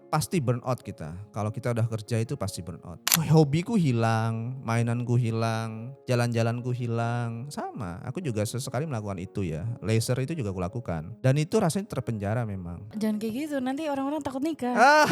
Pasti burnout kita. Kalau kita udah kerja itu pasti burnout. Hobiku hilang, mainanku hilang, jalan-jalanku hilang. Sama, aku juga sesekali melakukan itu ya. Laser itu juga kulakukan. Dan itu rasanya terpenjara memang. Jangan kayak gitu, nanti orang-orang takut nikah. Ah,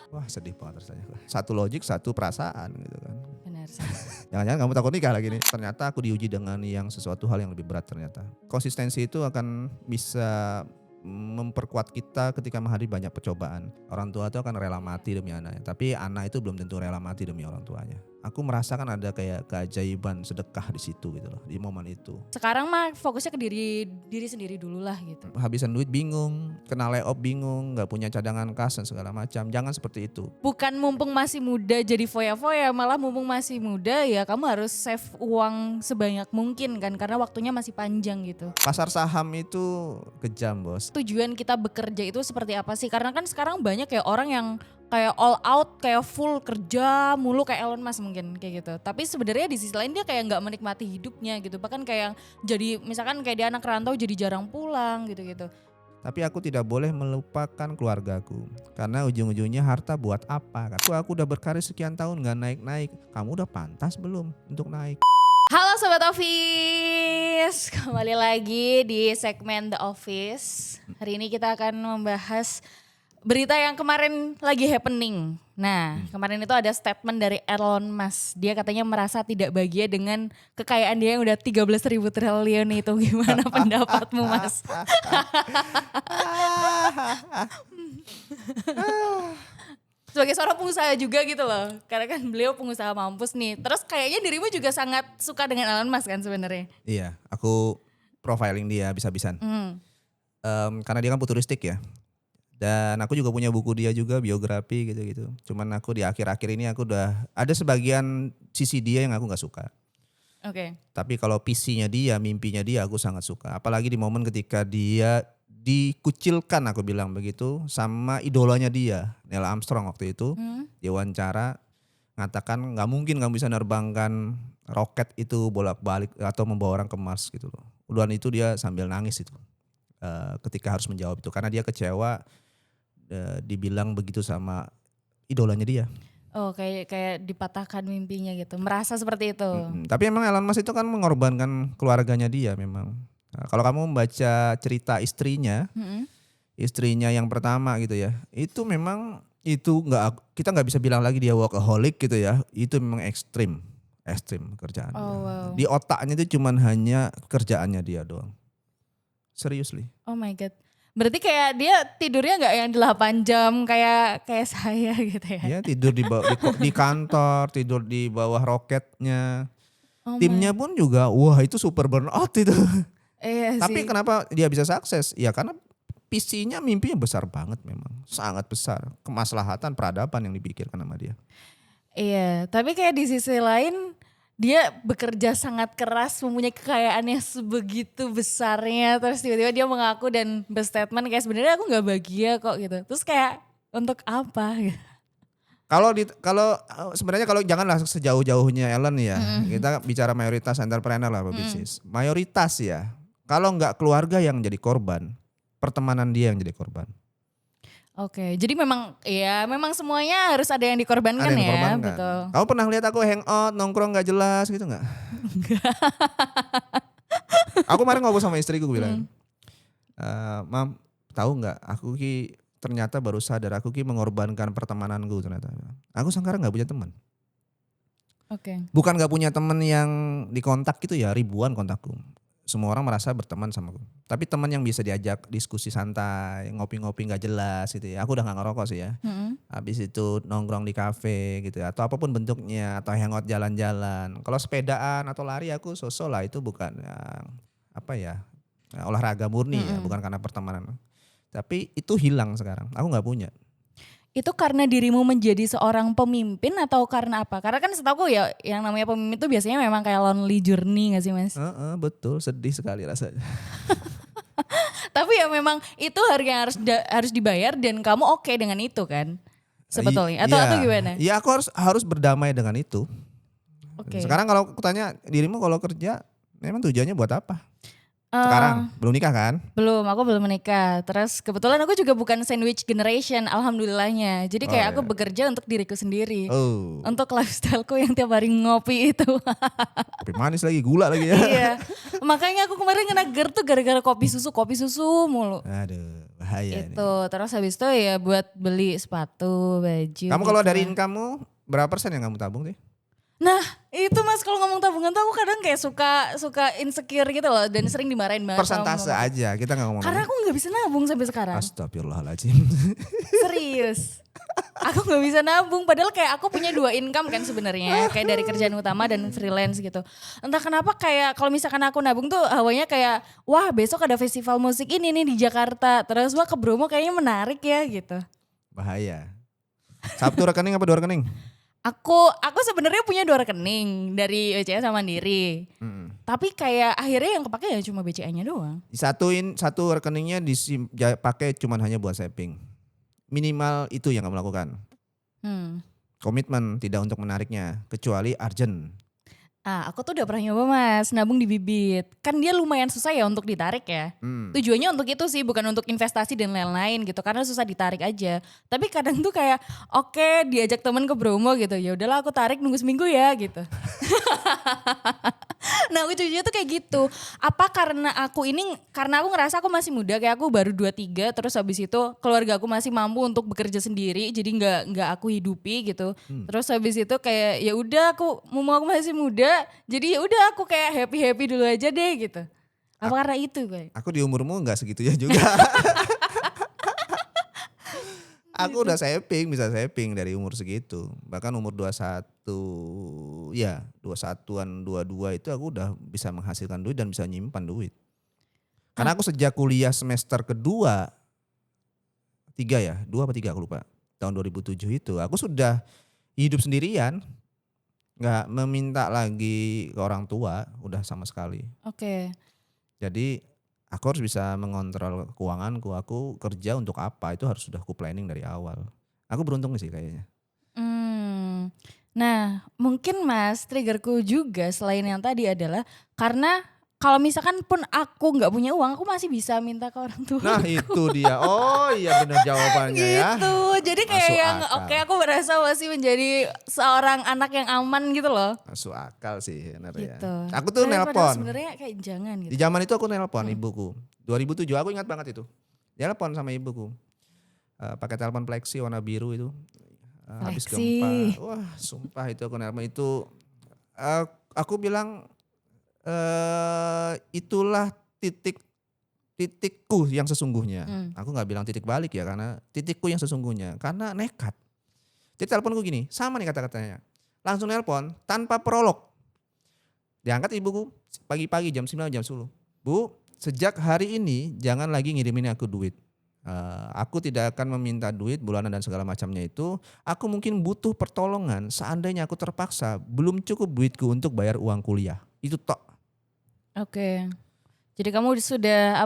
wah sedih banget rasanya. Satu logik, satu perasaan gitu kan. Benar sih. Jangan-jangan kamu takut nikah lagi nih. Ternyata aku diuji dengan yang sesuatu hal yang lebih berat ternyata. Konsistensi itu akan bisa memperkuat kita ketika menghadapi banyak percobaan. Orang tua itu akan rela mati demi anaknya, tapi anak itu belum tentu rela mati demi orang tuanya. Aku merasakan ada kayak keajaiban sedekah di situ gitu loh, di momen itu. Sekarang mah fokusnya ke diri sendiri dulu lah gitu. Habisan duit bingung, kena layoff bingung, gak punya cadangan kas dan segala macam. Jangan seperti itu. Bukan mumpung masih muda jadi foya-foya, malah mumpung masih muda ya kamu harus save uang sebanyak mungkin kan, karena waktunya masih panjang gitu. Pasar saham itu kejam bos. Tujuan kita bekerja itu seperti apa sih? Karena kan sekarang banyak kayak orang yang kayak all out, kayak full kerja mulu kayak Elon Musk mungkin kayak gitu. Tapi sebenarnya di sisi lain dia kayak nggak menikmati hidupnya gitu. Bahkan kayak jadi misalkan kayak dia anak rantau jadi jarang pulang gitu-gitu. Tapi aku tidak boleh melupakan keluargaku. Karena ujung-ujungnya harta buat apa? Aku udah berkarir sekian tahun gak naik-naik. Kamu udah pantas belum untuk naik? Halo Sobat Office, kembali lagi di segmen The Office. Hari ini kita akan membahas berita yang kemarin lagi happening. Nah, kemarin itu ada statement dari Elon Musk. Dia katanya merasa tidak bahagia dengan kekayaan dia yang udah 13.000 triliun itu. Gimana pendapatmu, Mas? Sebagai seorang pengusaha juga gitu loh. Karena kan beliau pengusaha mampus nih. Terus kayaknya dirimu juga sangat suka dengan Elon Musk kan sebenarnya. Iya, aku profiling dia habis-habisan. Karena dia kan futuristik ya. Dan aku juga punya buku dia juga, biografi gitu-gitu. Cuman aku di akhir-akhir ini aku udah ada sebagian sisi dia yang aku gak suka. Oke. Tapi kalau visinya dia, mimpinya dia aku sangat suka. Apalagi di momen ketika dia dikucilkan aku bilang begitu sama idolanya dia, Neil Armstrong waktu itu. Dia wawancara ngatakan gak mungkin kamu bisa nerbangkan roket itu bolak-balik atau membawa orang ke Mars gitu loh. Dan itu dia sambil nangis itu ketika harus menjawab itu. Karena dia kecewa dibilang begitu sama idolanya dia. Oh kayak dipatahkan mimpinya gitu. Merasa seperti itu. Tapi emang Elon Musk itu kan mengorbankan keluarganya dia memang. Nah, kalau kamu membaca cerita istrinya yang pertama gitu ya, itu memang itu kita nggak bisa bilang lagi dia workaholic gitu ya. Itu memang ekstrim kerjaan dia. Wow. Di otaknya itu cuman hanya kerjaannya dia doang. Seriously. Oh my god. Berarti kayak dia tidurnya nggak yang 8 jam kayak saya gitu ya? Ya tidur di kantor, tidur di bawah roketnya. Oh Timnya pun juga, wah itu super burnout itu. Iya Tapi sih. kenapa dia bisa sukses? Ya karena visinya, mimpinya besar banget memang. Sangat besar. Kemaslahatan, peradaban yang dipikirkan sama dia. Iya, tapi kayak di sisi lain dia bekerja sangat keras, mempunyai kekayaan yang sebegitu besarnya, terus tiba-tiba dia mengaku dan berstatement kayak sebenarnya aku nggak bahagia kok gitu. Terus kayak untuk apa? Kalau sebenarnya kalau janganlah sejauh-jauhnya Elon ya. Kita bicara mayoritas entrepreneur lah bisnis. Mayoritas ya. Kalau nggak keluarga yang jadi korban, pertemanan dia yang jadi korban. Oke, jadi memang semuanya harus ada yang dikorbankan Ada yang ya, dikorbankan. betul. Kamu pernah lihat aku hangout, nongkrong nggak jelas gitu nggak? Aku kemarin ngobrol sama istriku bilang, Mam, tahu nggak? Aku ternyata baru sadar aku mengorbankan pertemananku ternyata. Aku sekarang nggak punya teman. Oke. Bukan nggak punya teman yang dikontak gitu ya, ribuan kontakku. Semua orang merasa berteman sama aku. Tapi teman yang bisa diajak diskusi santai, ngopi-ngopi nggak jelas gitu ya. Aku udah nggak ngerokok sih ya. Habis itu nongkrong di kafe gitu ya, atau apapun bentuknya, atau hangout jalan-jalan. Kalau sepedaan atau lari aku sosok lah, itu bukan olahraga murni ya, bukan karena pertemanan. Tapi itu hilang sekarang, aku nggak punya. Itu karena dirimu menjadi seorang pemimpin atau karena apa? Karena kan setahu ya yang namanya pemimpin itu biasanya memang kayak lonely journey gak sih Mas? Betul, sedih sekali rasanya. Tapi ya memang itu harga yang harus dibayar dan kamu oke dengan itu kan? Sebetulnya atau gimana? Iya, aku harus berdamai dengan itu. Oke. Sekarang kalau aku tanya dirimu kalau kerja, memang tujuannya buat apa? Sekarang belum nikah kan? Belum, aku belum menikah. Terus kebetulan aku juga bukan sandwich generation, alhamdulillahnya. Jadi kayak aku bekerja untuk diriku sendiri. Oh, Untuk lifestyleku yang tiap hari ngopi itu. kopi manis lagi, gula lagi ya. Iya. Makanya aku kemarin kena GERD tuh gara-gara kopi susu mulu. Aduh, bahaya ini. Itu. Terus habis itu ya buat beli sepatu, baju. Kamu kalau gitu dari lah. income-mu berapa persen yang kamu tabung sih? Nah itu Mas kalau ngomong tabungan tuh aku kadang kayak suka insecure gitu loh. Dan sering dimarahin banget sama Persentase mama. aja, kita nggak ngomong. Karena aku gak bisa nabung sampai sekarang. Astagfirullahaladzim. Serius. Aku gak bisa nabung padahal kayak aku punya 2 income kan sebenarnya, kayak dari kerjaan utama dan freelance gitu. Entah kenapa kayak kalau misalkan aku nabung tuh hawanya kayak wah besok ada festival musik ini nih di Jakarta, terus wah ke Bromo kayaknya menarik ya gitu. Bahaya. Sabtu rekening apa 2 rekening? Aku sebenarnya punya 2 rekening dari BCA sama Mandiri. Tapi kayak akhirnya yang kepake ya cuma BCA-nya doang. Satu rekeningnya pakai cuman hanya buat saving. Minimal itu yang kamu lakukan. Komitmen tidak untuk menariknya, kecuali urgent. Aku tuh udah pernah nyoba Mas, nabung di Bibit. Kan dia lumayan susah ya untuk ditarik ya. Tujuannya untuk itu sih, bukan untuk investasi dan lain-lain gitu. Karena susah ditarik aja. Tapi kadang tuh kayak, oke diajak temen ke Bromo gitu. Ya udahlah aku tarik nunggu seminggu ya gitu. Nah ujung-ujungnya tuh kayak gitu. Apa karena aku ngerasa aku masih muda, kayak aku baru 23, terus habis itu keluarga aku masih mampu untuk bekerja sendiri, jadi nggak aku hidupi gitu. Terus habis itu kayak ya udah aku masih muda, jadi ya udah aku kayak happy dulu aja deh gitu. Apa karena itu kayak? Aku di umurmu nggak segitunya juga. Aku udah bisa saving dari umur segitu. Bahkan umur 21, ya 21-an, 22 itu aku udah bisa menghasilkan duit dan bisa nyimpan duit. Karena aku sejak kuliah semester kedua, 2 apa 3 aku lupa. Tahun 2007 itu aku sudah hidup sendirian. Nggak meminta lagi ke orang tua, udah sama sekali. Oke. Jadi aku harus bisa mengontrol keuanganku. Aku kerja untuk apa itu harus sudah aku planning dari awal. Aku beruntung sih kayaknya. Nah mungkin Mas triggerku juga selain yang tadi adalah karena kalau misalkan pun aku nggak punya uang, aku masih bisa minta ke orang tua. Nah itu dia. Oh iya benar jawabannya ya. Gitu. Jadi kayak Masuk yang akal. oke aku merasa masih menjadi seorang anak yang aman gitu loh. Masuk akal sih benar ya. Gitu. Aku tuh Padahal nelpon. sebenarnya kayak jangan Di gitu. zaman itu aku nelpon ibuku. 2007 aku ingat banget itu. Nelpon sama ibuku. Pakai telepon Plexi warna biru itu. Habis Plexi. gempa. Wah sumpah itu aku nelpon itu. Aku bilang itulah titikku yang sesungguhnya. Aku nggak bilang titik balik ya karena titikku yang sesungguhnya. Karena nekat. Jadi teleponku gini, sama nih kata-katanya. Langsung nelpon tanpa prolog. Diangkat ibuku pagi-pagi jam 9 jam 10. Bu, sejak hari ini jangan lagi ngirimin aku duit. Aku tidak akan meminta duit bulanan dan segala macamnya itu. Aku mungkin butuh pertolongan seandainya aku terpaksa belum cukup duitku untuk bayar uang kuliah. Itu tok. Oke. Jadi kamu sudah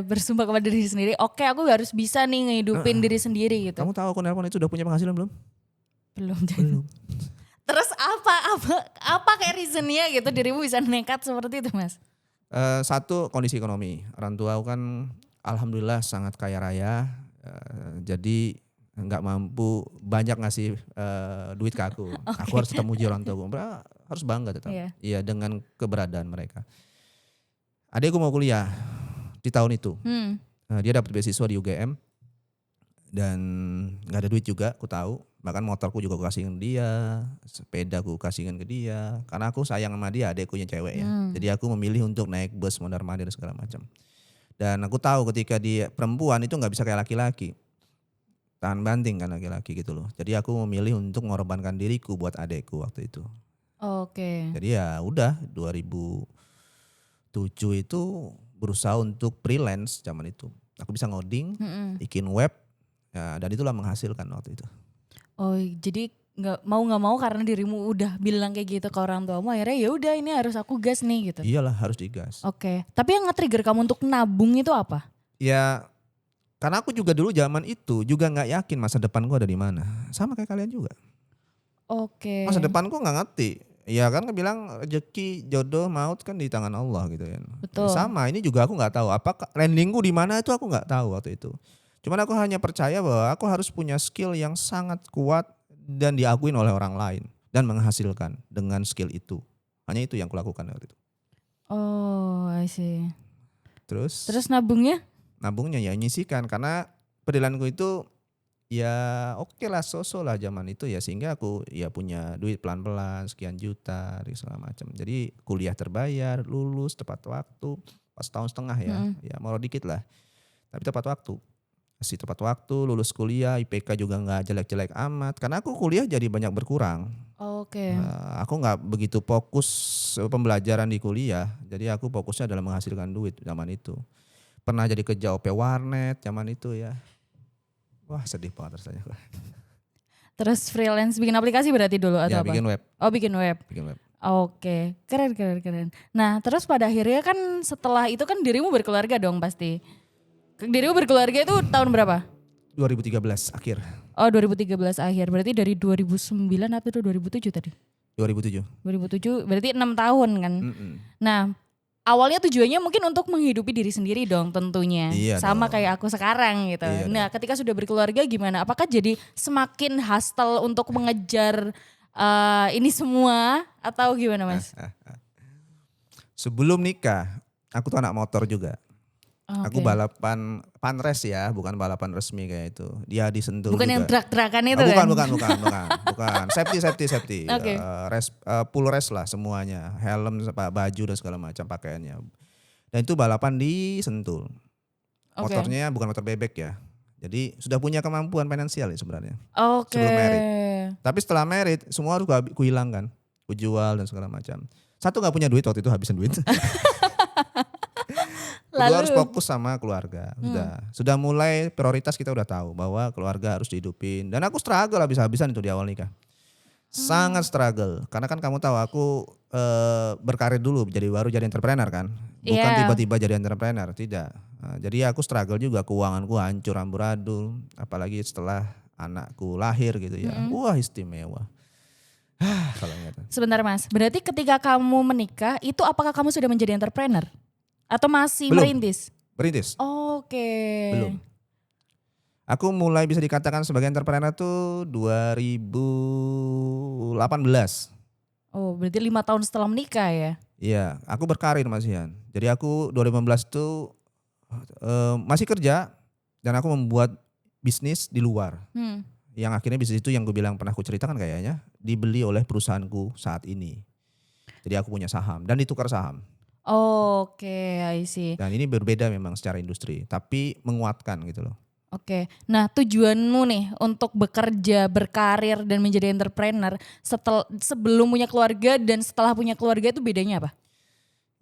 bersumpah kepada diri sendiri. Oke, aku harus bisa nih ngehidupin diri sendiri gitu. Kamu tahu aku nelpon itu udah punya penghasilan belum? Belum. Belum. Terus apa kayak reasonnya gitu dirimu bisa nekat seperti itu Mas? Satu kondisi ekonomi. Orang tua aku kan alhamdulillah sangat kaya raya. Jadi nggak mampu banyak ngasih duit ke aku. Aku harus tetap muji orang tua aku. Harus bangga tetap. Iya dengan keberadaan mereka. Adekku mau kuliah di tahun itu. Dia dapat beasiswa di UGM dan nggak ada duit juga. Aku tahu. Bahkan motorku juga aku kasihin dia, sepeda aku kasihin ke dia. Karena aku sayang sama dia, adekkunya cewek ya. Jadi aku memilih untuk naik bus mondar-mandir segala macam. Dan aku tahu ketika dia perempuan itu nggak bisa kayak laki-laki. Tahan banting kan laki-laki gitu loh. Jadi aku memilih untuk mengorbankan diriku buat adekku waktu itu. Oke. Jadi ya udah 2007 itu berusaha untuk freelance zaman itu. Aku bisa ngoding, bikin web, ya, dan itulah menghasilkan waktu itu. Oh jadi nggak mau karena dirimu udah bilang kayak gitu ke orang tuamu, akhirnya ya udah ini harus aku gas nih gitu. Iyalah harus digas. Oke. Tapi yang nge-trigger kamu untuk nabung itu apa? Ya karena aku juga dulu zaman itu juga nggak yakin masa depanku ada di mana. Sama kayak kalian juga. Oke. Masa depanku nggak ngerti. Ya kan bilang rezeki, jodoh, maut kan di tangan Allah gitu kan. Betul. Sama ini juga aku nggak tahu apakah landingku di mana itu aku nggak tahu waktu itu. Cuman aku hanya percaya bahwa aku harus punya skill yang sangat kuat dan diakuin oleh orang lain dan menghasilkan dengan skill itu. Hanya itu yang kulakukan waktu itu. Oh, I see. Terus Terus nabungnya? nabungnya ya nyisikan karena pendidikanku itu ya oke lah so-so lah zaman itu ya sehingga aku ya punya duit pelan-pelan sekian juta segala macam. Jadi kuliah terbayar, lulus tepat waktu, pas tahun setengah ya, ya mau dikit lah. Tapi tepat waktu. Masih tepat waktu, lulus kuliah, IPK juga nggak jelek-jelek amat. Karena aku kuliah jadi banyak berkurang. Oke. Aku nggak begitu fokus pembelajaran di kuliah. Jadi aku fokusnya dalam menghasilkan duit zaman itu. Pernah jadi kerja OP warnet zaman itu ya. Wah sedih banget rasanya. Terus freelance bikin aplikasi berarti dulu atau Ya apa? bikin web. Oh, bikin web. Bikin web. Oke, keren. Nah, terus pada akhirnya kan setelah itu kan dirimu berkeluarga dong pasti. Dirimu berkeluarga itu tahun berapa? 2013 akhir. Oh, 2013 akhir. Berarti dari 2009 atau 2007 tadi? 2007. 2007 berarti 6 tahun kan. Mm-mm. Nah, awalnya tujuannya mungkin untuk menghidupi diri sendiri dong tentunya. Iya Sama dong. kayak aku sekarang gitu. Iya Nah, ketika sudah berkeluarga gimana? Apakah jadi semakin hustle untuk mengejar ini semua atau gimana Mas? Sebelum nikah, aku tuh anak motor juga. Aku Oke. balapan panres ya, bukan balapan resmi kayak itu. Dia di Sentul Bukan juga. yang drag-dragan itu bukan, kan? bukan. Safety. Oke. Full race lah semuanya. Helm, baju dan segala macam pakaiannya. Dan itu balapan di Sentul. Oke. Motornya bukan motor bebek ya. Jadi sudah punya kemampuan finansial ya sebenarnya. Oke. Sebelum merit. Tapi setelah merit semua harus kuhilangkan. Kujual dan segala macam. Satu gak punya duit waktu itu, habisin duit. Kedua harus fokus sama keluarga. Sudah mulai prioritas kita udah tahu bahwa keluarga harus dihidupin. Dan aku struggle habis-habisan itu di awal nikah. Sangat struggle. Karena kan kamu tahu aku berkarir dulu baru jadi entrepreneur kan. Bukan Iya. tiba-tiba jadi entrepreneur, tidak. Nah, jadi aku struggle juga, keuanganku hancur amburadul. Apalagi setelah anakku lahir gitu ya. Wah istimewa. Kalau ingat. Sebentar Mas, berarti ketika kamu menikah itu apakah kamu sudah menjadi entrepreneur? Atau masih Belum. merintis? Berintis? Oke. Belum. Aku mulai bisa dikatakan sebagai entrepreneur tuh 2018. Oh, berarti 5 tahun setelah menikah ya? Iya, aku berkarir Mas Ian. Jadi aku 2015 tuh masih kerja dan aku membuat bisnis di luar. Yang akhirnya bisnis itu yang gue bilang pernah aku ceritakan kayaknya dibeli oleh perusahaanku saat ini. Jadi aku punya saham dan ditukar saham. Oke, I see. Dan ini berbeda memang secara industri, tapi menguatkan gitu loh. Oke, nah tujuanmu nih untuk bekerja, berkarir dan menjadi entrepreneur sebelum punya keluarga dan setelah punya keluarga itu bedanya apa?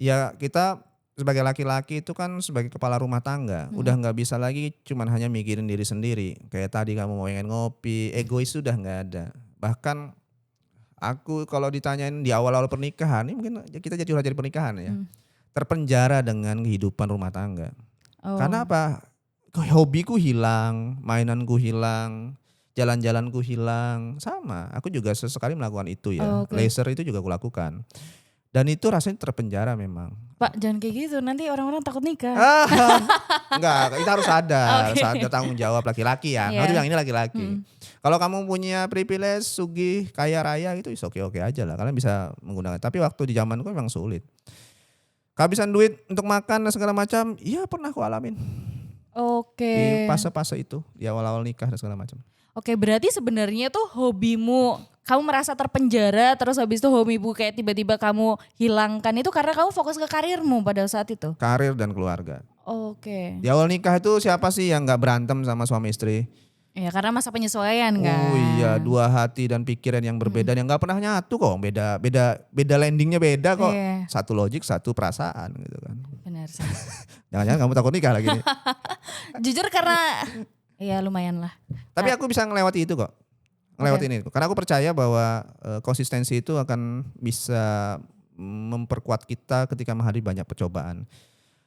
Ya kita sebagai laki-laki itu kan sebagai kepala rumah tangga, udah nggak bisa lagi cuman hanya mikirin diri sendiri. Kayak tadi kamu mau pengen ngopi, egois sudah nggak ada. Bahkan aku kalau ditanyain di awal-awal pernikahan, ini mungkin kita jadi pernikahan ya, terpenjara dengan kehidupan rumah tangga. Oh. Karena apa? Hobiku hilang, mainanku hilang, jalan-jalanku hilang. Sama, aku juga sesekali melakukan itu ya. Oke. Laser itu juga aku lakukan. Dan itu rasanya terpenjara memang. Pak jangan kayak gitu, nanti orang-orang takut nikah. Enggak, kita harus sadar, Oke. sadar tanggung jawab laki-laki ya. Iya. Aku bilang ini laki-laki. Kalau kamu punya privilege, sugih, kaya raya itu oke-oke aja lah. Kalian bisa menggunakan. Tapi waktu di zamanku memang sulit. Kehabisan duit untuk makan dan segala macam, iya pernah aku alamin. Oke. Di fase-fase itu, di awal-awal nikah dan segala macam. Oke, berarti sebenarnya tuh hobimu, kamu merasa terpenjara terus habis itu hobimu kayak tiba-tiba kamu hilangkan itu karena kamu fokus ke karirmu pada saat itu? Karir dan keluarga. Oke. Di awal nikah itu siapa sih yang gak berantem sama suami istri? Ya karena masa penyesuaian kan. Oh iya, dua hati dan pikiran yang berbeda yang gak pernah nyatu kok. Beda landingnya beda kok. Iya. Satu logik, satu perasaan gitu kan. Benar sih. Jangan-jangan kamu takut nikah lagi nih. Jujur karena ya lumayan lah. Tapi aku bisa ngelewati itu kok. Ngelewatin itu. Karena aku percaya bahwa konsistensi itu akan bisa memperkuat kita ketika menghadapi banyak percobaan.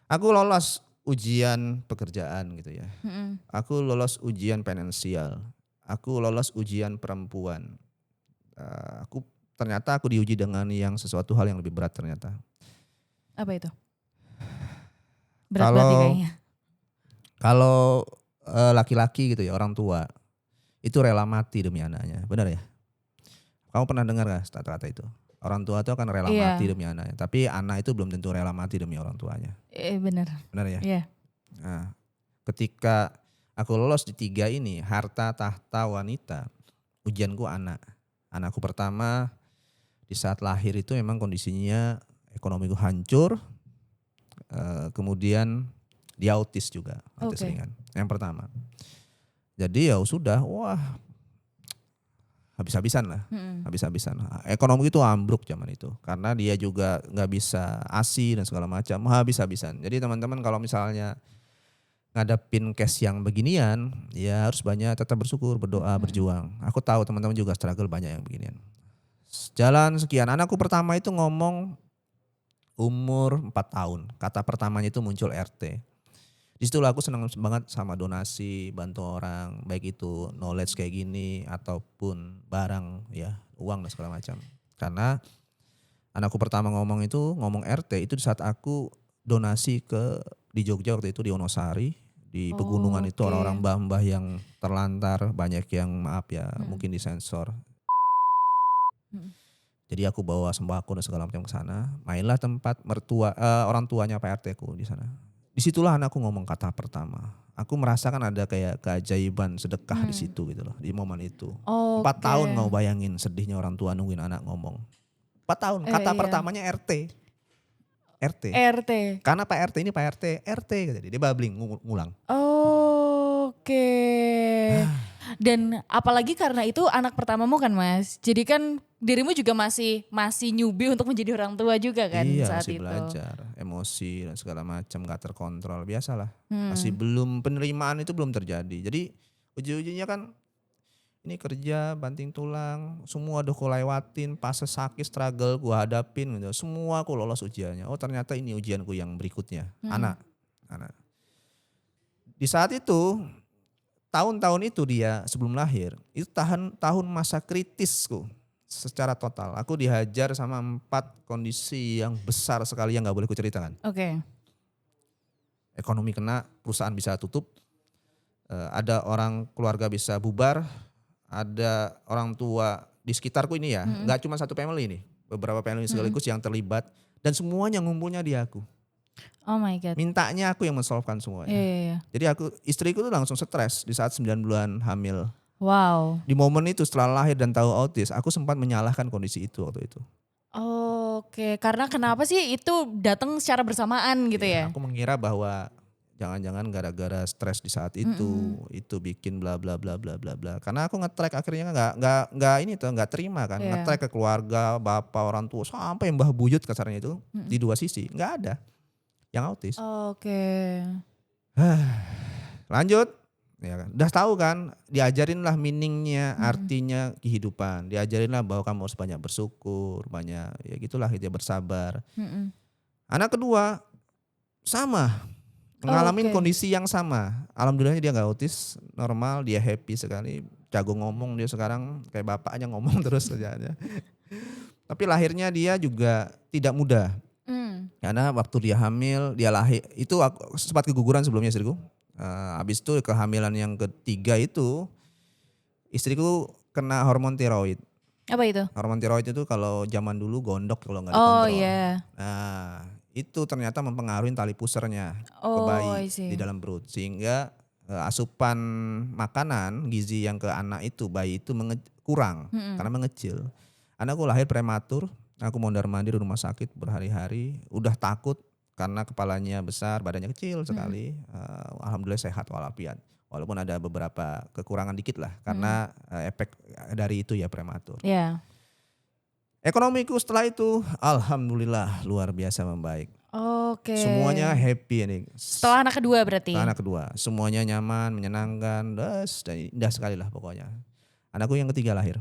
Aku lolos ujian pekerjaan gitu ya. Aku lolos ujian finansial. Aku lolos ujian perempuan. Aku ternyata aku diuji dengan yang sesuatu hal yang lebih berat ternyata. Apa itu? Berat berarti Kalau kayaknya. kalau laki-laki gitu ya, orang tua itu rela mati demi anaknya, benar ya? Kamu pernah dengar gak kata-kata itu? Orang tua itu akan rela mati Iya, demi anaknya, tapi anak itu belum tentu rela mati demi orang tuanya. benar. Benar ya? Iya. Nah, ketika aku lolos di 3 ini, harta, tahta, wanita, ujianku anak. Anakku pertama di saat lahir itu memang kondisinya ekonomiku hancur, kemudian dia autis juga, autis Oke. ringan. Yang pertama. Jadi ya sudah, wah habis-habisan lah, Mm-mm. habis-habisan. Ekonomi itu ambruk zaman itu, karena dia juga nggak bisa ASI dan segala macam, habis-habisan. Jadi teman-teman kalau misalnya ngadepin case yang beginian, ya harus banyak tetap bersyukur, berdoa, Mm-mm. berjuang. Aku tahu teman-teman juga struggle banyak yang beginian. Jalan sekian, anakku pertama itu ngomong umur 4 tahun. Kata pertamanya itu muncul RT. Di situ aku senang banget sama donasi, bantu orang, baik itu knowledge kayak gini ataupun barang ya, uang dan segala macam. Karena anakku pertama ngomong RT itu di saat aku donasi di Jogja waktu itu di Wonosari, di pegunungan itu orang-orang Oke. mbah-mbah yang terlantar, banyak yang maaf ya, Mm-mm. mungkin disensor. Mm-mm. Jadi aku bawa sembako dan segala macam ke sana. Mainlah tempat orang tuanya Pak RT ku di sana. Disitulah anakku ngomong kata pertama. Aku merasakan ada kayak keajaiban sedekah di Hmm. situ gitu loh, di momen itu. 4 tahun Oke. nggak bayangin sedihnya orang tua nungguin anak ngomong. 4 tahun, kata Iya. pertamanya RT. RT. RT. Karena Pak RT ini Pak RT, RT gitu. Dia babbling ngulang. Oke. Dan apalagi karena itu anak pertamamu kan Mas. Jadi kan dirimu juga masih newbie untuk menjadi orang tua juga kan Iya saat masih itu. belajar, emosi dan segala macam gak terkontrol, biasalah. Masih Hmm. belum, penerimaan itu belum terjadi. Jadi uji-ujinya kan ini kerja, banting tulang, semua udah ku lewatin, fase sakit, struggle gua hadapin gitu. Semua aku lolos ujiannya. Oh ternyata ini ujianku yang berikutnya, Hmm. anak. Di saat itu, tahun-tahun itu dia sebelum lahir, itu tahun masa kritisku secara total. Aku dihajar sama 4 kondisi yang besar sekali yang gak boleh kuceritakan. Oke. Ekonomi kena, perusahaan bisa tutup, ada orang keluarga bisa bubar, ada orang tua di sekitarku ini ya, Mm-mm. nggak cuma satu family ini, beberapa family Mm-mm. sekaligus yang terlibat dan semuanya ngumpulnya di aku. Oh my God. Mintanya aku yang mensolvekan Iya, semuanya. iya, iya. Jadi istriku tuh langsung stres di saat 9 bulan hamil. Wow. Di momen itu setelah lahir dan tahu autis, aku sempat menyalahkan kondisi itu waktu itu. Oke, karena kenapa sih itu datang secara bersamaan gitu Iya, ya? aku mengira bahwa jangan-jangan gara-gara stres di saat Mm-mm. itu bikin bla bla bla bla bla bla. Karena aku nge-track akhirnya nggak ini tuh nggak terima kan, Iya. nge-track ke keluarga, bapak, orang tua sampai mbah buyut kasarnya itu Mm-mm. di 2 sisi nggak ada yang autis. Oke. Lanjut, ya kan. Udah tahu kan, diajarin lah meaningnya, Mm-mm. artinya kehidupan. Diajarin lah bahwa kamu harus banyak bersyukur, banyak ya gitulah gitu ya, bersabar. Mm-mm. Anak kedua sama, ngalamin Oke. kondisi yang sama. Alhamdulillahnya dia nggak autis, normal, dia happy sekali, jago ngomong dia sekarang kayak bapaknya ngomong terus kerjaannya. Tapi lahirnya dia juga tidak mudah. Mm. Karena waktu dia hamil, dia lahir itu aku sempat keguguran sebelumnya istriku. Habis itu kehamilan yang ketiga itu istriku kena hormon tiroid. Apa itu? Hormon tiroid itu kalau zaman dulu gondok kalau nggak Oh dikontrol. iya. Nah, itu ternyata mempengaruhi tali pusarnya ke Oh bayi I di see. dalam perut sehingga asupan makanan gizi yang ke anak itu bayi itu kurang Mm-mm. karena mengecil. Anakku lahir prematur, aku mondar-mandir di rumah sakit berhari-hari, udah takut karena kepalanya besar, badannya kecil Mm-mm. sekali. Alhamdulillah sehat walafiat. Walaupun ada beberapa kekurangan dikit lah Mm-mm. karena efek dari itu ya prematur. Ya. Ekonomiku setelah itu alhamdulillah luar biasa membaik. Oke. Semuanya happy ini. Setelah anak kedua berarti? Setelah anak kedua, semuanya nyaman, menyenangkan, dan indah sekali lah pokoknya. Anakku yang ketiga lahir.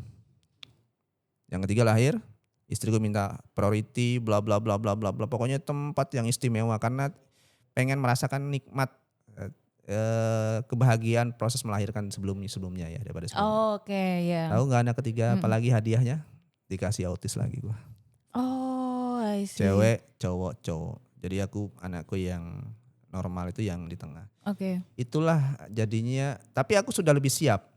Yang ketiga lahir, istriku minta priority, bla bla bla bla bla bla. Pokoknya tempat yang istimewa karena pengen merasakan nikmat kebahagiaan proses melahirkan sebelumnya ya daripada sebelumnya. Oke ya. Tahu nggak anak ketiga Mm-mm. apalagi hadiahnya? dikasih autis lagi gue. Oh, I see. Cewek, cowok. Jadi anakku yang normal itu yang di tengah. Oke. Itulah jadinya, tapi aku sudah lebih siap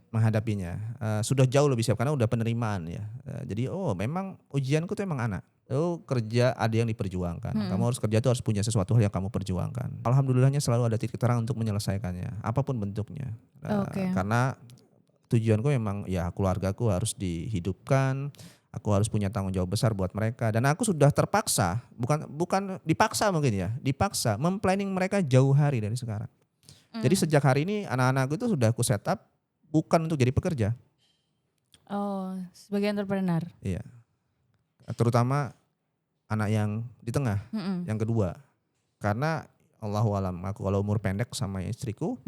menghadapinya. Sudah jauh lebih siap karena udah penerimaan ya. Jadi memang ujianku tuh emang anak. Kerja ada yang diperjuangkan. Kamu harus kerja tuh harus punya sesuatu hal yang kamu perjuangkan. Alhamdulillahnya selalu ada titik terang untuk menyelesaikannya, apapun bentuknya. Karena tujuanku memang ya keluargaku harus dihidupkan. Aku harus punya tanggung jawab besar buat mereka dan aku sudah terpaksa, bukan dipaksa mungkin ya, dipaksa memplanning mereka jauh hari dari sekarang. Jadi sejak hari ini anak-anakku itu sudah aku set up bukan untuk jadi pekerja. Oh, sebagai entrepreneur. Iya. Terutama anak yang di tengah, yang kedua. Karena Allahu alam, aku kalau umur pendek sama istriku,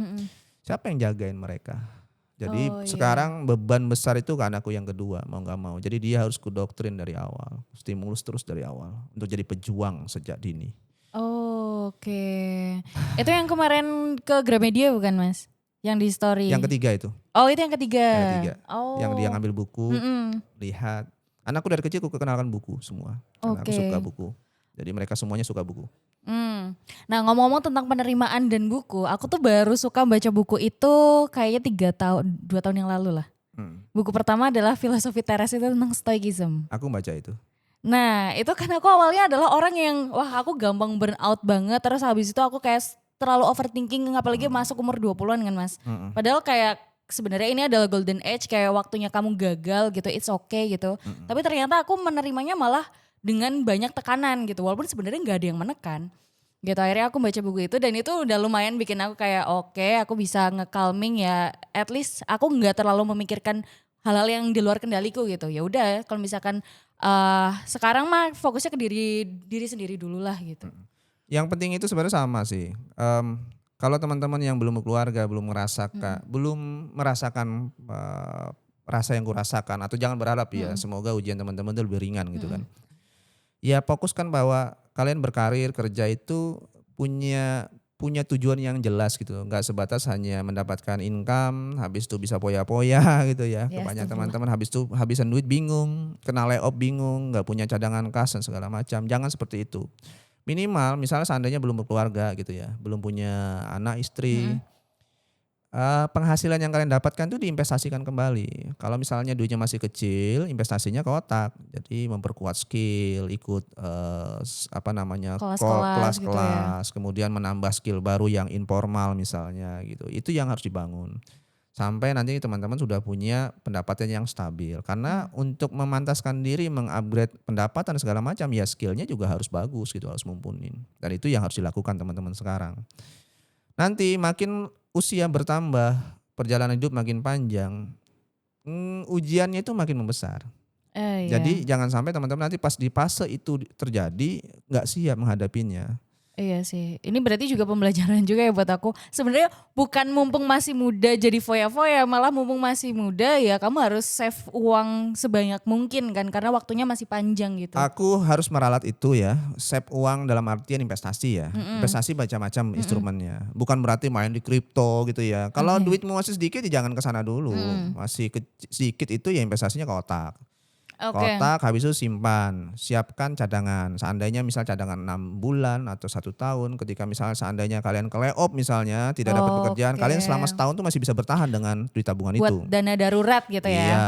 siapa yang jagain mereka? Jadi sekarang beban besar itu ke anakku yang kedua, mau gak mau. Jadi dia harus kudoktrin dari awal, stimulus terus dari awal untuk jadi pejuang sejak dini. Oke. Itu yang kemarin ke Gramedia bukan Mas? Yang di story. Yang ketiga itu. Oh itu yang ketiga. Yang dia ngambil buku, lihat. Anakku dari kecil aku kenalkan buku semua. Karena aku suka buku. Jadi mereka semuanya suka buku. Nah ngomong-ngomong tentang penerimaan dan buku, aku tuh baru suka baca buku itu kayaknya 2 tahun yang lalu lah. Buku pertama adalah Filosofi Teres, itu tentang Stoicism. Aku baca itu. Nah itu kan aku awalnya adalah orang yang aku gampang burn out banget, terus habis itu aku kayak terlalu overthinking, apalagi masuk umur 20-an kan Mas. Padahal kayak sebenarnya ini adalah golden age, kayak waktunya kamu gagal gitu, it's okay gitu. Tapi ternyata aku menerimanya malah dengan banyak tekanan gitu, walaupun sebenarnya nggak ada yang menekan gitu. Akhirnya aku baca buku itu dan itu udah lumayan bikin aku kayak aku bisa nge-calming ya, at least aku nggak terlalu memikirkan hal-hal yang di luar kendaliku gitu. Ya udah kalau misalkan sekarang mah fokusnya ke diri sendiri dulu lah gitu. Yang penting itu sebenarnya sama sih. Kalau teman-teman yang belum berkeluarga, belum merasakan rasa yang kurasakan, atau jangan berharap ya semoga ujian teman-teman itu lebih ringan gitu kan. Ya fokuskan bahwa kalian berkarir, kerja itu punya tujuan yang jelas gitu. Enggak sebatas hanya mendapatkan income, habis itu bisa poya-poya gitu ya. Kebanyakan teman-teman habis itu habisan duit bingung, kena layoff bingung, enggak punya cadangan kas dan segala macam. Jangan seperti itu. Minimal misalnya seandainya belum berkeluarga gitu ya, belum punya anak istri, penghasilan yang kalian dapatkan itu diinvestasikan kembali. Kalau misalnya duitnya masih kecil, investasinya ke otak. Jadi memperkuat skill, ikut kelas-kelas, gitu ya. kemudian menambah skill baru yang informal misalnya gitu. Itu yang harus dibangun. Sampai nanti teman-teman sudah punya pendapatan yang stabil. Karena untuk memantaskan diri, mengupgrade pendapatan segala macam, ya skillnya juga harus bagus gitu, harus mumpunin. Dan itu yang harus dilakukan teman-teman sekarang. Nanti makin usia bertambah, perjalanan hidup makin panjang, ujiannya itu makin membesar. Jadi jangan sampai teman-teman nanti pas di fase itu terjadi gak siap menghadapinya. Iya sih, ini berarti juga pembelajaran juga ya buat aku. Sebenarnya bukan mumpung masih muda jadi foya-foya, malah mumpung masih muda ya kamu harus save uang sebanyak mungkin kan, karena waktunya masih panjang gitu. Aku harus meralat itu ya, save uang dalam artian investasi ya. Investasi macam-macam instrumennya. Bukan berarti main di kripto gitu ya. Kalau duitmu masih sedikit ya jangan ke sana dulu. Masih sedikit itu ya investasinya ke otak. Kotak habis itu simpan, siapkan cadangan. Seandainya misal cadangan 6 bulan atau 1 tahun, ketika misalnya seandainya kalian ke layoff misalnya, tidak dapat pekerjaan, kalian selama setahun tuh masih bisa bertahan dengan duit tabungan itu. Buat dana darurat gitu ya. Iya,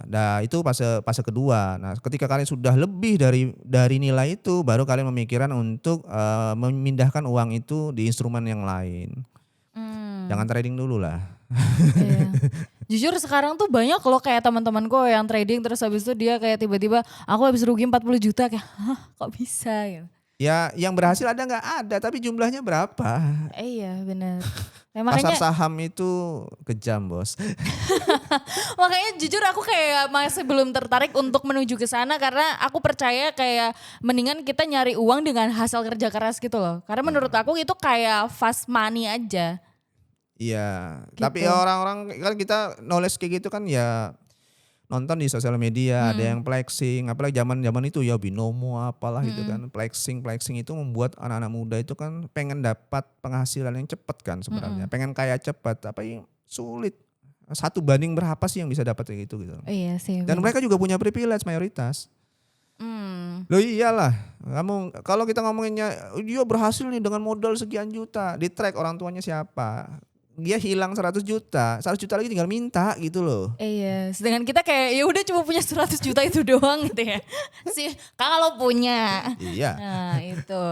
nah itu fase kedua. Nah ketika kalian sudah lebih dari nilai itu, baru kalian memikirkan untuk memindahkan uang itu di instrumen yang lain. Jangan trading dulu lah. Iya. Jujur sekarang tuh banyak loh kayak teman-temanku yang trading terus habis itu dia kayak tiba-tiba aku habis rugi 40 juta kayak kok bisa gitu. Ya yang berhasil ada nggak ada, tapi jumlahnya berapa? Iya benar. Nah, Pasar saham itu kejam bos. Makanya jujur aku kayak masih belum tertarik untuk menuju ke sana karena aku percaya kayak mendingan kita nyari uang dengan hasil kerja keras gitu loh. Karena menurut aku itu kayak fast money aja. Iya, Gitu. tapi orang-orang kan kita knowledge kayak gitu kan ya nonton di sosial media, ada yang flexing, apalagi zaman itu ya binomo apalah gitu kan, flexing itu membuat anak-anak muda itu kan pengen dapat penghasilan yang cepat kan sebenarnya, pengen kaya cepat, tapi sulit. satu banding berapa sih yang bisa dapat kayak gitu gitu. Iya sih. Dan mereka juga punya privilege mayoritas. Loh iyalah, kamu kalau kita ngomonginnya dia berhasil nih dengan modal sekian juta, di track orang tuanya siapa. Dia hilang 100 juta, 100 juta lagi tinggal minta gitu loh. Iya, sedangkan kita kayak ya udah cuma punya 100 juta itu doang gitu ya. Sih kalau punya. Iya. Nah, itu.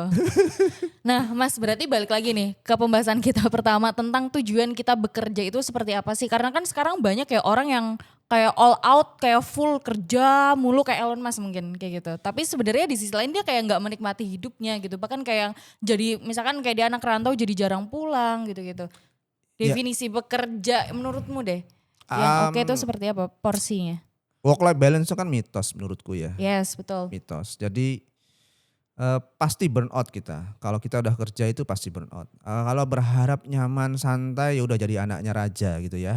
Nah, Mas berarti balik lagi nih ke pembahasan kita pertama tentang tujuan kita bekerja itu seperti apa sih? Karena kan sekarang banyak kayak orang yang kayak all out, kayak full kerja mulu kayak Elon Musk mungkin kayak gitu. Tapi sebenarnya di sisi lain dia kayak nggak menikmati hidupnya gitu. Bahkan kayak yang jadi misalkan kayak dia anak rantau jadi jarang pulang gitu-gitu. Ya. Definisi bekerja menurutmu deh, yang oke itu seperti apa porsinya? Work life balance itu kan mitos menurutku ya. Yes, betul. Mitos. Jadi pasti burnout kita. Kalau kita udah kerja itu pasti burnout. Kalau berharap nyaman, santai ya udah jadi anaknya raja gitu ya.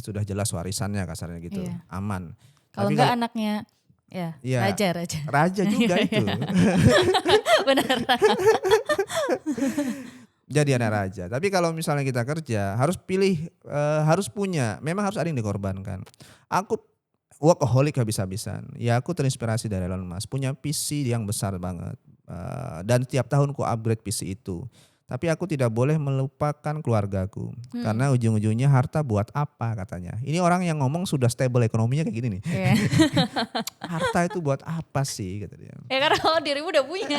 Sudah jelas warisannya kasarnya gitu. Iya. Aman. Kalau Tapi enggak anaknya ya, ya, raja. raja juga itu. Benar. Jadi anak raja. Tapi kalau misalnya kita kerja harus pilih, harus punya, memang harus ada yang dikorbankan. Aku workaholic habis-habisan. Ya aku terinspirasi dari Elon Musk. Punya PC yang besar banget. Dan tiap tahun ku upgrade PC itu. Tapi aku tidak boleh melupakan keluargaku. Karena ujung-ujungnya harta buat apa katanya. Ini orang yang ngomong sudah stable ekonominya kayak gini nih. Yeah. Harta itu buat apa sih kata dia. Ya karena kalau dirimu udah punya.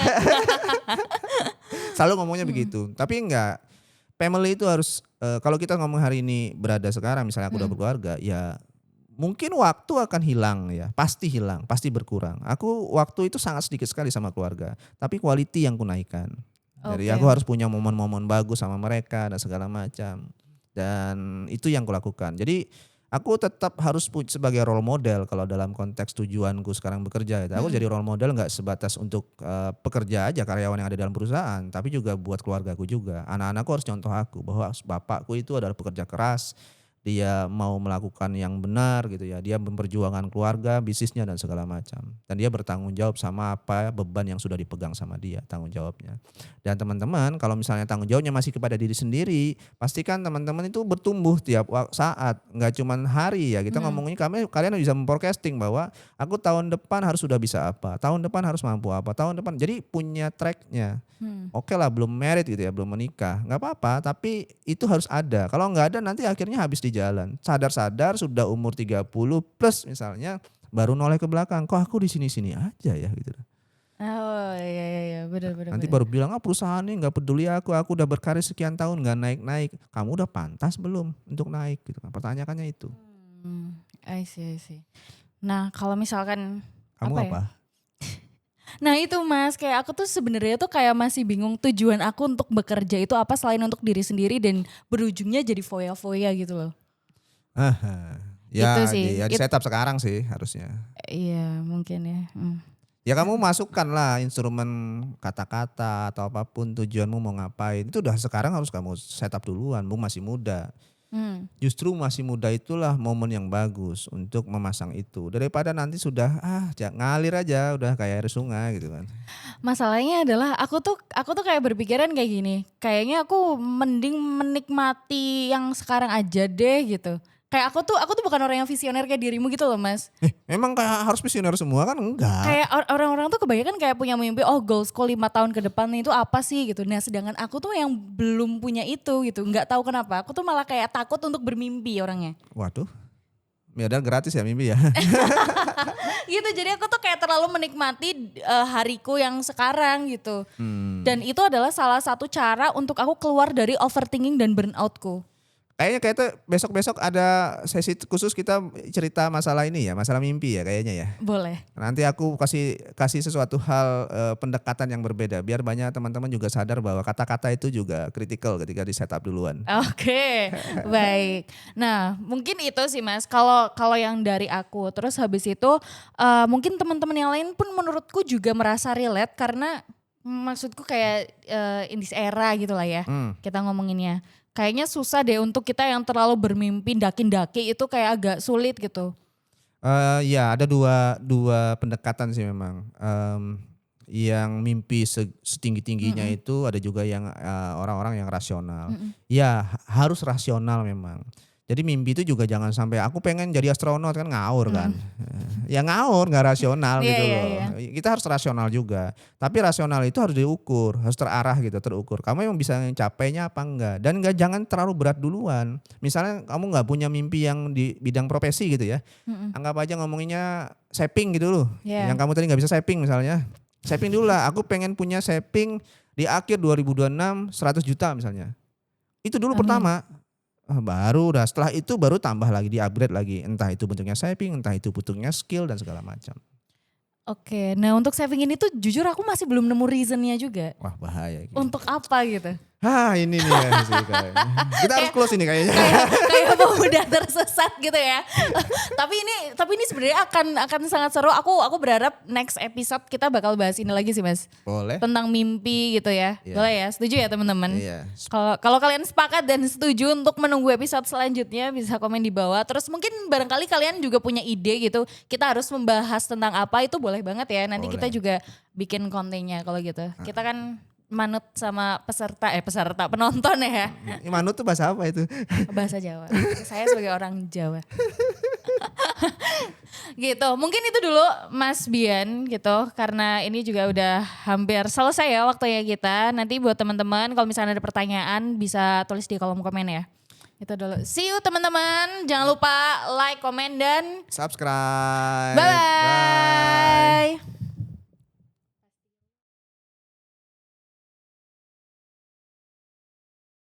Selalu ngomongnya begitu. Tapi enggak. Family itu harus, kalau kita ngomong hari ini berada sekarang misalnya aku udah berkeluarga ya mungkin waktu akan hilang ya. Pasti hilang, pasti berkurang. Aku waktu itu sangat sedikit sekali sama keluarga. Tapi quality yang kunaikkan. Jadi aku harus punya momen-momen bagus sama mereka dan segala macam. Dan itu yang kulakukan. Jadi aku tetap harus sebagai role model kalau dalam konteks tujuanku sekarang bekerja. Aku jadi role model nggak sebatas untuk pekerja aja, karyawan yang ada dalam perusahaan. Tapi juga buat keluargaku juga. Anak-anakku harus contoh aku bahwa bapakku itu adalah pekerja keras. Dia mau melakukan yang benar gitu ya. Dia memperjuangkan keluarga, bisnisnya dan segala macam. Dan dia bertanggung jawab sama apa beban yang sudah dipegang sama dia, tanggung jawabnya. Dan teman-teman kalau misalnya tanggung jawabnya masih kepada diri sendiri, pastikan teman-teman itu bertumbuh tiap saat. Nggak cuma hari ya, kita ngomongin kalian bisa memforecasting bahwa aku tahun depan harus sudah bisa apa, tahun depan harus mampu apa, tahun depan. Jadi punya tracknya. Oke lah belum married gitu ya, belum menikah. Nggak apa-apa tapi itu harus ada. Kalau nggak ada nanti akhirnya habis di jalan. Sadar-sadar sudah umur 30 plus misalnya baru noleh ke belakang. Kok aku di sini-sini aja ya gitu. Oh iya benar. Nanti baru bilang perusahaan ini nggak peduli aku udah berkarir sekian tahun nggak naik-naik. Kamu udah pantas belum untuk naik gitu kan. Pertanyaannya itu. I see. Nah kalau misalkan Kamu apa? Ya? Nah itu Mas, kayak aku tuh sebenarnya tuh kayak masih bingung tujuan aku untuk bekerja itu apa selain untuk diri sendiri dan berujungnya jadi foya-foya gitu loh. Ya, Itu sih. di setup sekarang sih harusnya. Iya mungkin ya. Ya kamu masukkan lah instrumen kata-kata atau apapun tujuanmu mau ngapain. Itu udah sekarang harus kamu setup duluan, kamu masih muda. Justru masih muda itulah momen yang bagus untuk memasang itu. Daripada nanti sudah ngalir aja udah kayak air sungai gitu kan. Masalahnya adalah aku tuh kayak berpikiran kayak gini. Kayaknya aku mending menikmati yang sekarang aja deh gitu. Kayak aku tuh bukan orang yang visioner kayak dirimu gitu loh Mas. Emang kayak harus visioner semua kan enggak. Kayak orang-orang tuh kebanyakan kayak punya mimpi, goalsku 5 tahun ke depan itu apa sih gitu. Nah sedangkan aku tuh yang belum punya itu gitu. Nggak tahu kenapa, aku tuh malah kayak takut untuk bermimpi orangnya. Waduh, ya udah gratis ya mimpi ya. Gitu, jadi aku tuh kayak terlalu menikmati hariku yang sekarang gitu. Dan itu adalah salah satu cara untuk aku keluar dari overthinking dan burnoutku. Kayaknya besok-besok ada sesi khusus kita cerita masalah ini ya, masalah mimpi ya kayaknya ya. Boleh. Nanti aku kasih sesuatu hal pendekatan yang berbeda biar banyak teman-teman juga sadar bahwa kata-kata itu juga kritikal ketika di setup duluan. Oke, baik. Nah, mungkin itu sih Mas. Kalau yang dari aku, terus habis itu mungkin teman-teman yang lain pun menurutku juga merasa relate karena maksudku kayak in this era gitu lah ya. Kita ngomonginnya. Kayaknya susah deh untuk kita yang terlalu bermimpi daki-daki itu kayak agak sulit gitu. Ya ada dua pendekatan sih memang. Yang mimpi setinggi-tingginya itu ada juga yang orang-orang yang rasional. Ya harus rasional memang. Jadi mimpi itu juga jangan sampai aku pengen jadi astronot kan ngawur kan. Ya ngawur nggak rasional Iya, gitu iya, loh. iya. Kita harus rasional juga. Tapi rasional itu harus diukur, harus terarah gitu, terukur. Kamu yang bisa mencapainya apa enggak. Dan enggak jangan terlalu berat duluan. Misalnya kamu nggak punya mimpi yang di bidang profesi gitu ya. Anggap aja ngomonginnya saving gitu loh. Iya. Yang kamu tadi nggak bisa saving misalnya. Saving dulu lah, aku pengen punya saving di akhir 2026 100 juta misalnya. Itu dulu pertama. Baru udah setelah itu baru tambah lagi, di-upgrade lagi. Entah itu bentuknya saving, entah itu bentuknya skill dan segala macam. Oke, nah untuk saving ini tuh jujur aku masih belum nemu reasonnya juga. Wah bahaya. Gitu. Untuk apa gitu? Ini nih ya sih kayaknya. Kita harus close ini kayaknya. Kayak pemuda tersesat gitu ya. tapi ini sebenarnya akan sangat seru. Aku berharap next episode kita bakal bahas ini lagi sih Mas. Boleh. Tentang mimpi gitu ya. Iya. Boleh ya? Setuju ya teman-teman? Iya. Kalau kalian sepakat dan setuju untuk menunggu episode selanjutnya bisa komen di bawah. Terus mungkin barangkali kalian juga punya ide gitu. Kita harus membahas tentang apa itu boleh banget ya. Nanti Boleh. kita juga bikin kontennya kalau gitu. Kita kan manut sama peserta penonton ya. Manut tuh bahasa apa itu? Bahasa Jawa. Saya sebagai orang Jawa. Gitu. Mungkin itu dulu Mas Bian gitu. Karena ini juga udah hampir selesai ya waktunya kita. Nanti buat teman-teman kalau misalnya ada pertanyaan bisa tulis di kolom komen ya. Itu dulu. See you teman-teman. Jangan lupa like, komen dan Subscribe. bye.